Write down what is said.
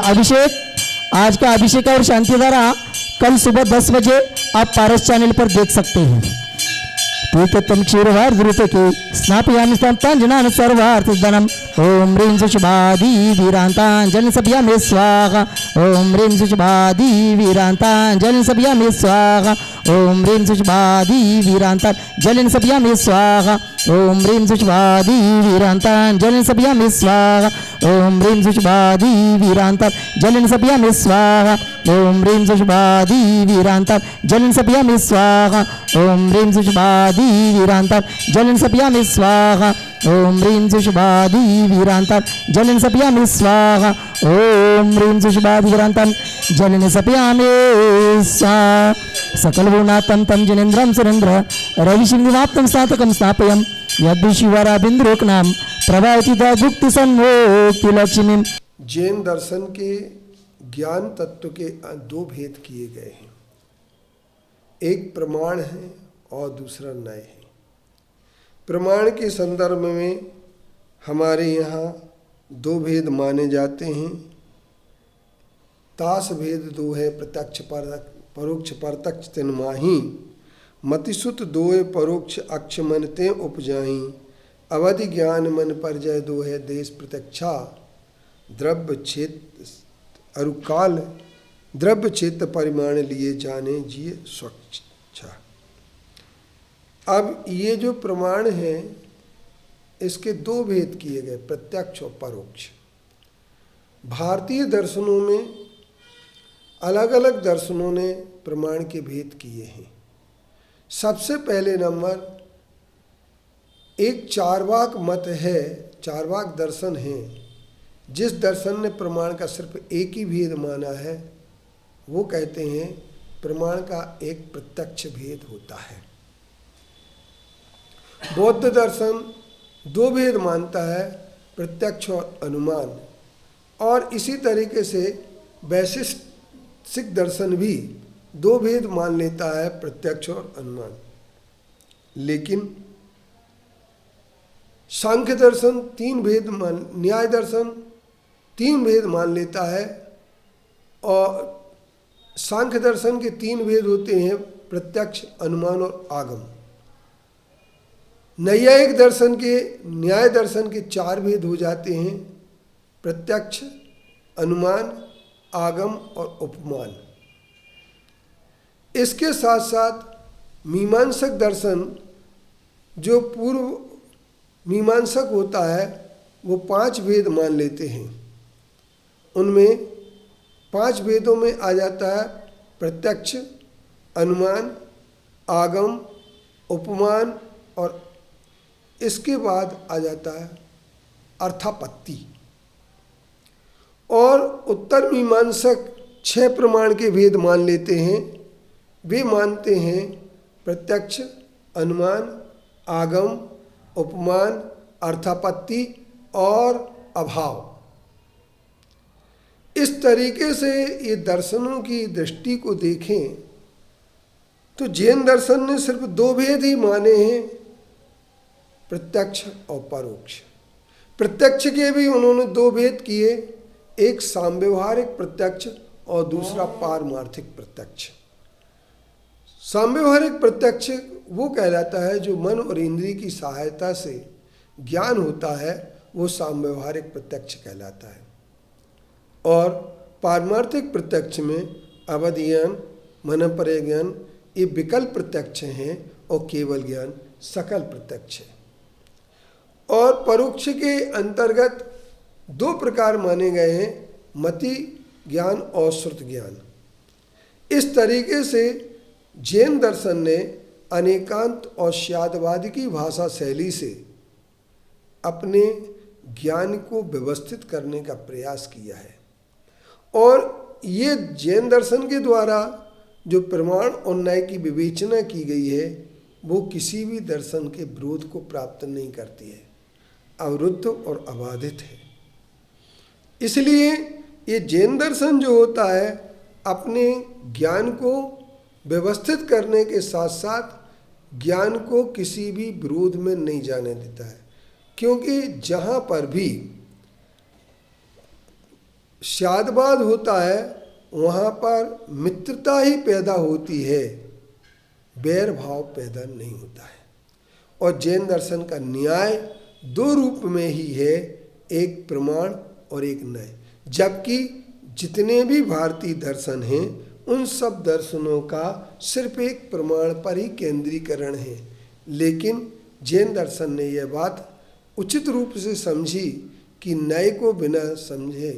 अभिषेक, आज का अभिषेक और शांति धारा कल सुबह 10 बजे आप पारस चैनल पर देख सकते हैं। पूतत्वं क्षीरवार्धरूपके स्नापयामि स्नाप्ताञ्जनान् सर्वार्थधनम् ओम ह्रीं सुषुभादि वीरान्ताञ्जलिं सभयामि स्वाहा ओम ह्रीं सुषुभादि वीरान्ताञ्जलिं सभयामि स्वाहा ओम ह्रीं सुषुभादि वीरान्ताञ्जलिं सभयामि स्वाहा ओम ह्रीं सुषुभादि वीरान्ताञ्जलिं सभयामि स्वाहा ओम ह्रीं सुषुभादि वीरान्ताञ्जलिं सभयामि स्वाहा ओम ह्रीं सुषुभादि वीरान्ताञ्जलिं सभयामि स्वाहा ओम ह्रीं सुषुभादि वीरान्ताञ्जलिं सभयामि स्वाहा ओम ह्रीं सुषुभादि वीरान्ताञ्जलिं सभयामि स्वाहा ओम ह्रीं सुषुभादि वीरान्ताञ्जलिं सभयामि स्वाहा सकलगुणात्मं तं जनेन्द्रं सुरेन्द्र रविशिंगिमाप्तं स्नातकं स्थापयं यद्विशिवराबिन्दुरोकनां प्रभावति गुप्ति सन्मोक्ति लक्ष्मीं। जैन दर्शन के ज्ञान तत्व के दो भेद किए गए हैं, एक प्रमाण है और दूसरा नय है। प्रमाण के संदर्भ में हमारे यहाँ दो भेद माने जाते हैं। तास भेद दो है, प्रत्यक्ष परोक्ष परतक्ष तिन माही मतिसुत दोय परोक्ष अक्ष मन ते उपजाही अवधि ज्ञान मन पर जय दो है देश प्रत्यक्षा द्रव्य क्षेत्र अरुकाल द्रव्य क्षेत्र परिमाण लिए जाने जिये स्वच्छा। अब ये जो प्रमाण है इसके दो भेद किए गए, प्रत्यक्ष और परोक्ष। भारतीय दर्शनों में अलग अलग दर्शनों ने प्रमाण के भेद किए हैं। सबसे पहले नंबर एक चार्वाक मत है, चार्वाक दर्शन है, जिस दर्शन ने प्रमाण का सिर्फ एक ही भेद माना है। वो कहते हैं प्रमाण का एक प्रत्यक्ष भेद होता है। बौद्ध दर्शन दो भेद मानता है, प्रत्यक्ष और अनुमान, और इसी तरीके से वैशेषिक दर्शन भी दो भेद मान लेता है, प्रत्यक्ष और अनुमान। लेकिन सांख्य दर्शन तीन भेद मान, न्याय दर्शन तीन भेद मान लेता है, और सांख्य दर्शन के तीन भेद होते हैं, प्रत्यक्ष, अनुमान और आगम। नैयायिक दर्शन के, न्याय दर्शन के चार भेद हो जाते हैं, प्रत्यक्ष, अनुमान, आगम और उपमान। इसके साथ साथ मीमांसक दर्शन जो पूर्व मीमांसक होता है वो पांच भेद मान लेते हैं। उनमें पांच भेदों में आ जाता है प्रत्यक्ष, अनुमान, आगम, उपमान, और इसके बाद आ जाता है अर्थापत्ति। और उत्तर मीमांसक छह प्रमाण के भेद मान लेते हैं। वे मानते हैं प्रत्यक्ष, अनुमान, आगम, उपमान, अर्थापत्ति और अभाव। इस तरीके से ये दर्शनों की दृष्टि को देखें तो जैन दर्शन ने सिर्फ दो भेद ही माने हैं, प्रत्यक्ष और परोक्ष। प्रत्यक्ष के भी उन्होंने दो भेद किए, एक साम्यवहारिक प्रत्यक्ष और दूसरा पारमार्थिक प्रत्यक्ष। साम्यवहारिक प्रत्यक्ष वो कहलाता है जो मन और इंद्रिय की सहायता से ज्ञान होता है, वो साम्यवहारिक प्रत्यक्ष कहलाता है। और पारमार्थिक प्रत्यक्ष में अवधि ज्ञान, मनपरय ज्ञान ये विकल्प प्रत्यक्ष हैं और केवल ज्ञान सकल प्रत्यक्ष है। और परोक्ष के अंतर्गत दो प्रकार माने गए हैं, मति ज्ञान और श्रुत ज्ञान। इस तरीके से जैन दर्शन ने अनेकांत और श्यादवादी की भाषा शैली से अपने ज्ञान को व्यवस्थित करने का प्रयास किया है। और ये जैन दर्शन के द्वारा जो प्रमाण और न्याय की विवेचना की गई है वो किसी भी दर्शन के विरोध को प्राप्त नहीं करती है, अवरुद्ध और अबाधित है। इसलिए ये जैन दर्शन जो होता है अपने ज्ञान को व्यवस्थित करने के साथ साथ ज्ञान को किसी भी विरोध में नहीं जाने देता है। क्योंकि जहाँ पर भी शादवाद होता है वहाँ पर मित्रता ही पैदा होती है, बैर भाव पैदा नहीं होता है। और जैन दर्शन का न्याय दो रूप में ही है, एक प्रमाण और एक न्याय। जबकि जितने भी भारतीय दर्शन हैं उन सब दर्शनों का सिर्फ एक प्रमाण पर ही केंद्रीकरण है, लेकिन जैन दर्शन ने यह बात उचित रूप से समझी कि न्याय को बिना समझे